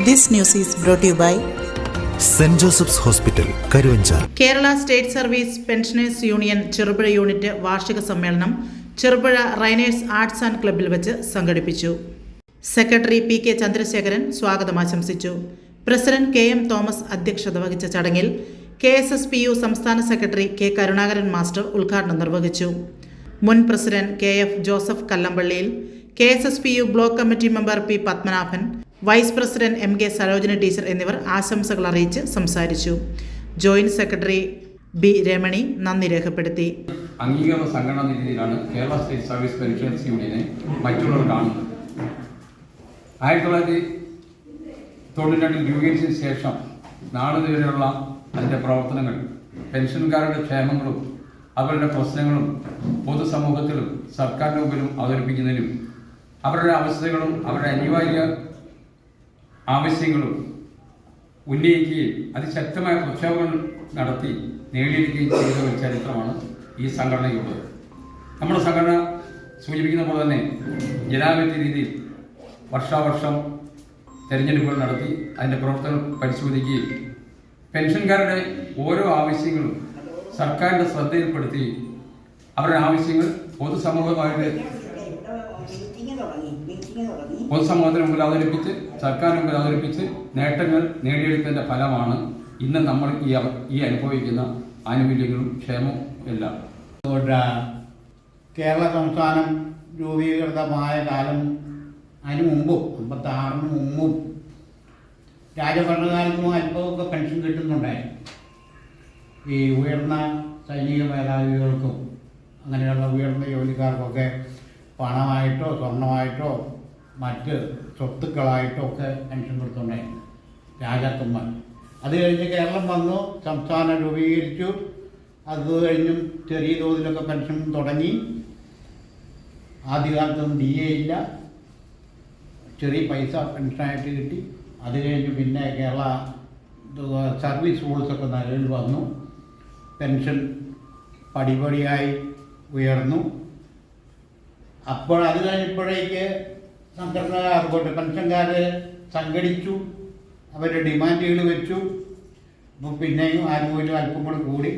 This news is brought to you by saint Joseph's hospital, Karuvanchal. Kerala state service pensioners union Cherupuzha unit വാർഷിക സമ്മേളനം Cherupuzha റൈനേഴ്സ് arts and ക്ലബ്ബിൽ വെച്ച് സംഘടിപ്പിച്ചു. Secretary P K. Chandrasekharan സ്വാഗതം ആശംസിച്ചു. President K M. തോമസ് അധ്യക്ഷത വഹിച്ച ചടങ്ങിൽ KSSPU സംസ്ഥാന സെക്രട്ടറി കെ. കരുണാകരൻ മാസ്റ്റർ ഉദ്ഘാടനം നിർവഹിച്ചു. മുൻ പ്രസിഡന്റ് കെ.എഫ്. ജോസഫ് കല്ലമ്പള്ളിയിൽ, KSSPU block committee member P. Padmanabhan, vice president M.K. Sarojini teacher എന്നിവർ ആശംസകൾ അറിയിച്ച് സംസാരിച്ചു. Joint secretary B. രമണി നന്ദി രേഖപ്പെടുത്തി. അംഗീകൃത സംഘടനാ രീതിയിലാണ് കേരള സ്റ്റേറ്റ് സർവീസ് പെൻഷനേഴ്സ് യൂണിയനെ മറ്റുള്ളവർ കാണുന്നത്. 1992 രൂപീകരിച്ചതിന് ശേഷം നാളിതുവരെയുള്ള അതിൻ്റെ പ്രവർത്തനങ്ങൾ പെൻഷൻകാരുടെ ക്ഷേമങ്ങളും അവരുടെ പ്രശ്നങ്ങളും പൊതുസമൂഹത്തിലും സർക്കാരിന് മുമ്പിലും അവതരിപ്പിക്കുന്നതിനും അവരുടെ അവസ്ഥകളും അവരുടെ അനിവാര്യ ആവശ്യങ്ങളും ഉന്നയിക്കുകയും അതിശക്തമായ പ്രക്ഷോഭങ്ങൾ നടത്തി നേടിയെടുക്കുകയും ചെയ്ത ഒരു ചരിത്രമാണ് ഈ സംഘടനയ്ക്കുള്ളത്. നമ്മുടെ സംഘടന സൂചിപ്പിക്കുന്ന പോലെ തന്നെ ജനാധിപത്യ രീതിയിൽ വർഷാവർഷം തെരഞ്ഞെടുപ്പുകൾ നടത്തി അതിൻ്റെ പ്രവർത്തനം പരിശോധിക്കുകയും പെൻഷൻകാരുടെ ഓരോ ആവശ്യങ്ങളും സർക്കാരിൻ്റെ ശ്രദ്ധയിൽപ്പെടുത്തി അവരുടെ ആവശ്യങ്ങൾ പൊതുസമൂഹത്തിന് മുമ്പിൽ അവതരിപ്പിച്ച് സർക്കാരിന് മുമ്പിൽ അവതരിപ്പിച്ച് നേട്ടങ്ങൾ നേടിയെടുത്തതിൻ്റെ ഫലമാണ് ഇന്ന് നമ്മൾ ഈ അനുഭവിക്കുന്ന ആനുകൂല്യങ്ങളും ക്ഷേമവും എല്ലാം. കേരള സംസ്ഥാനം രൂപീകൃതമായ കാലം അതിന് മുമ്പും 56 മുമ്പും രാജഭരണകാലത്തും അല്പമൊക്കെ പെൻഷൻ കിട്ടുന്നുണ്ടായിരുന്നു. ഈ ഉയർന്ന സൈനിക മേധാവികൾക്കും അങ്ങനെയുള്ള ഉയർന്ന ജോലിക്കാർക്കൊക്കെ പണമായിട്ടോ സ്വർണമായിട്ടോ മറ്റ് സ്വത്തുക്കളായിട്ടോ ഒക്കെ പെൻഷൻ കൊടുത്തുണ്ടായിരുന്നു രാജാക്കന്മാർ. അത് കഴിഞ്ഞ് കേരളം വന്നു, സംസ്ഥാനം രൂപീകരിച്ചു. അത് കഴിഞ്ഞും ചെറിയ തോതിലൊക്കെ പെൻഷൻ തുടങ്ങി. ആദ്യകാലത്തൊന്നും DA ഇല്ല, ചെറിയ പൈസ പെൻഷനായിട്ട് കിട്ടി. അത് കഴിഞ്ഞ് പിന്നെ കേരള സർവീസ് റൂൾസൊക്കെ നിലവിൽ വന്നു. പെൻഷൻ പടിപടിയായി ഉയർന്നു. അപ്പോൾ അത് കഴിഞ്ഞപ്പോഴേക്ക് സംഘടനകാർ പെൻഷൻകാർ സംഘടിച്ചു, അവരുടെ ഡിമാൻഡുകൾ വെച്ചു. അപ്പോൾ പിന്നെയും ആനുകൂല്യം അല്പം കൂടെ കൂടി.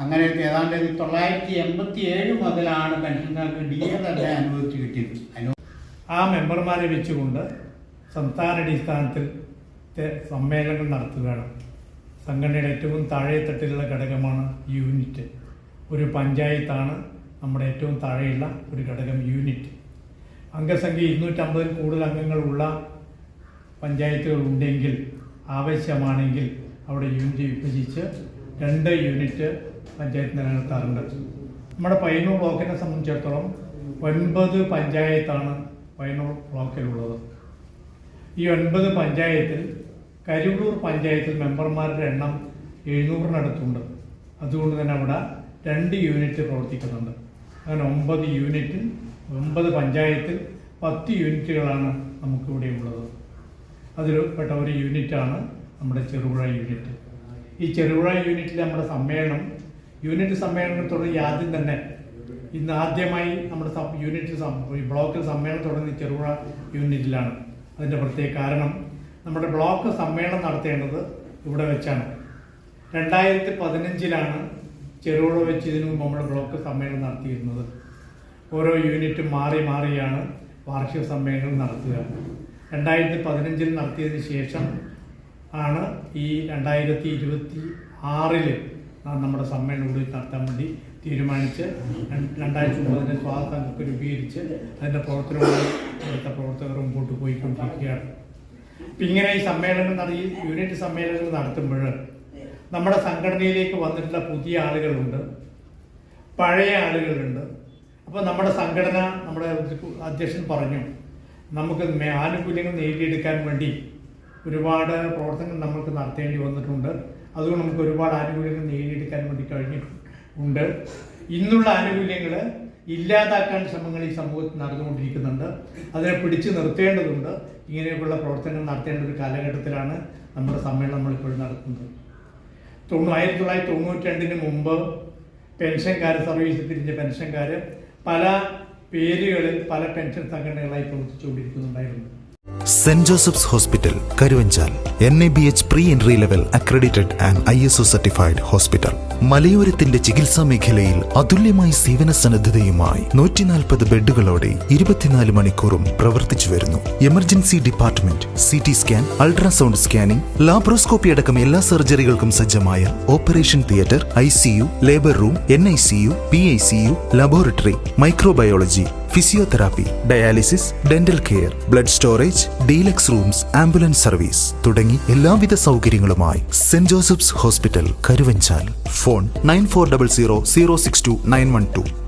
അങ്ങനെ ഏതാണ്ട് 1987 മുതലാണ് പെൻഷൻകാർക്ക് DA തന്നെ അനുവദിച്ച് കിട്ടിയത്. ആ മെമ്പർമാരെ വെച്ചുകൊണ്ട് സംസ്ഥാനാടിസ്ഥാനത്തിൽ സമ്മേളനങ്ങൾ നടത്തുകയാണ്. സംഘടനയുടെ ഏറ്റവും താഴെത്തട്ടിലുള്ള ഘടകമാണ് യൂണിറ്റ്. ഒരു പഞ്ചായത്താണ് നമ്മുടെ ഏറ്റവും താഴെയുള്ള ഒരു ഘടകം യൂണിറ്റ്. അംഗസംഖ്യ 250-ൽ കൂടുതൽ അംഗങ്ങളുള്ള പഞ്ചായത്തുകൾ ഉണ്ടെങ്കിൽ, ആവശ്യമാണെങ്കിൽ അവിടെ യൂണിറ്റ് വിഭജിച്ച് 2 യൂണിറ്റ് പഞ്ചായത്ത് നിലനിർത്താറുണ്ട്. നമ്മുടെ പയ്യന്നൂർ ബ്ലോക്കിനെ സംബന്ധിച്ചിടത്തോളം 9 പഞ്ചായത്താണ് പയ്യന്നൂർ ബ്ലോക്കിലുള്ളത്. ഈ 9 പഞ്ചായത്തിൽ കരിവള്ളൂർ പഞ്ചായത്തിൽ മെമ്പർമാരുടെ എണ്ണം 700-നടുത്തുണ്ട്. അതുകൊണ്ട് തന്നെ അവിടെ 2 യൂണിറ്റ് പ്രവർത്തിക്കുന്നുണ്ട്. അങ്ങനെ 9 യൂണിറ്റിൽ 9 പഞ്ചായത്തിൽ 10 യൂണിറ്റുകളാണ് നമുക്കിവിടെ ഉള്ളത്. അതിൽ പെട്ട ഒരു യൂണിറ്റാണ് നമ്മുടെ ചെറുപുഴ യൂണിറ്റ്. ഈ ചെറുപുഴ യൂണിറ്റിൽ നമ്മുടെ യൂണിറ്റ് സമ്മേളനം തുടങ്ങി ആദ്യം തന്നെ ഇന്ന് ആദ്യമായി നമ്മുടെ ബ്ലോക്കിൽ സമ്മേളനം തുടങ്ങുന്ന ചെറുപുഴ യൂണിറ്റിലാണ്. അതിൻ്റെ പ്രത്യേക കാരണം നമ്മുടെ ബ്ലോക്ക് സമ്മേളനം നടത്തേണ്ടത് ഇവിടെ വെച്ചാണ്. 2015-ലാണ് ചെറുപുഴ വെച്ച് ഇതിനു മുമ്പ് നമ്മുടെ ബ്ലോക്ക് സമ്മേളനം നടത്തിയിരുന്നത്. ഓരോ യൂണിറ്റും മാറിയാണ് വാർഷിക സമ്മേളനം നടത്തുക. 2015-ൽ നടത്തിയതിന് ശേഷം ആണ് ഈ 2026-ൽ നമ്മുടെ സമ്മേളനം കൂടി നടത്താൻ വേണ്ടി തീരുമാനിച്ച് 2009 സ്വാഗത സംഘമൊക്കെ രൂപീകരിച്ച് അതിൻ്റെ പ്രവർത്തകർ മുമ്പോട്ട് പോയിക്കൊണ്ടിരിക്കുകയാണ്. അപ്പം ഇങ്ങനെ ഈ യൂണിറ്റ് സമ്മേളനങ്ങൾ നടത്തുമ്പോൾ നമ്മുടെ സംഘടനയിലേക്ക് വന്നിട്ടുള്ള പുതിയ ആളുകളുണ്ട്, പഴയ ആളുകളുണ്ട്. അപ്പോൾ നമ്മുടെ സംഘടന, നമ്മുടെ അധ്യക്ഷൻ പറഞ്ഞു, നമുക്ക് ആനുകൂല്യങ്ങൾ നേടിയെടുക്കാൻ വേണ്ടി ഒരുപാട് പ്രവർത്തനങ്ങൾ നമുക്ക് നടത്തേണ്ടി വന്നിട്ടുണ്ട്. അതുകൊണ്ട് നമുക്ക് ഒരുപാട് ആനുകൂല്യങ്ങൾ നേടിയെടുക്കാൻ വേണ്ടി കഴിഞ്ഞിട്ടുണ്ട്. ഇന്നുള്ള ആനുകൂല്യങ്ങൾ ഇല്ലാതാക്കാൻ ശ്രമങ്ങൾ ഈ സമൂഹത്തിൽ നടന്നുകൊണ്ടിരിക്കുന്നുണ്ട്. അതിനെ പിടിച്ചു നിർത്തേണ്ടതുണ്ട്. ഇങ്ങനെയൊക്കെയുള്ള പ്രവർത്തനങ്ങൾ നടത്തേണ്ട ഒരു കാലഘട്ടത്തിലാണ് നമ്മുടെ സമ്മേളനം നമ്മളിപ്പോൾ നടത്തുന്നത്. 1992 മുമ്പ് പെൻഷൻകാർ, സർവീസിൽ തിരിഞ്ഞ പെൻഷൻകാർ പല പേരുകളിൽ പല പെൻഷൻ സംഘടനകളായി പ്രവർത്തിച്ചുകൊണ്ടിരിക്കുന്നുണ്ടായിരുന്നു. Saint Joseph's hospital Karuvanchal NABH pre entry level accredited and ISO certified hospital. മലയോരത്തിന്റെ ചികിത്സാ മേഖലയിൽ അതുല്യമായ സേവന സന്നദ്ധതയുമായി 140 ബെഡുകളോടെ 24 മണിക്കൂറും പ്രവർത്തിച്ചു വരുന്നു. Emergency department, CT scan, ultrasound scanning, laparoscopy അടക്കം എല്ലാ സർജറികൾക്കും സജ്ജമായ operation theatre, ICU, labour room, NICU, PICU, laboratory, microbiology, physiotherapy, dialysis, dental care, blood storage, deluxe rooms, ambulance service തുടങ്ങി എല്ലാവിധ സൗകര്യങ്ങളുമായി saint Joseph's hospital Karuvanchal. Phone 9400 062 912.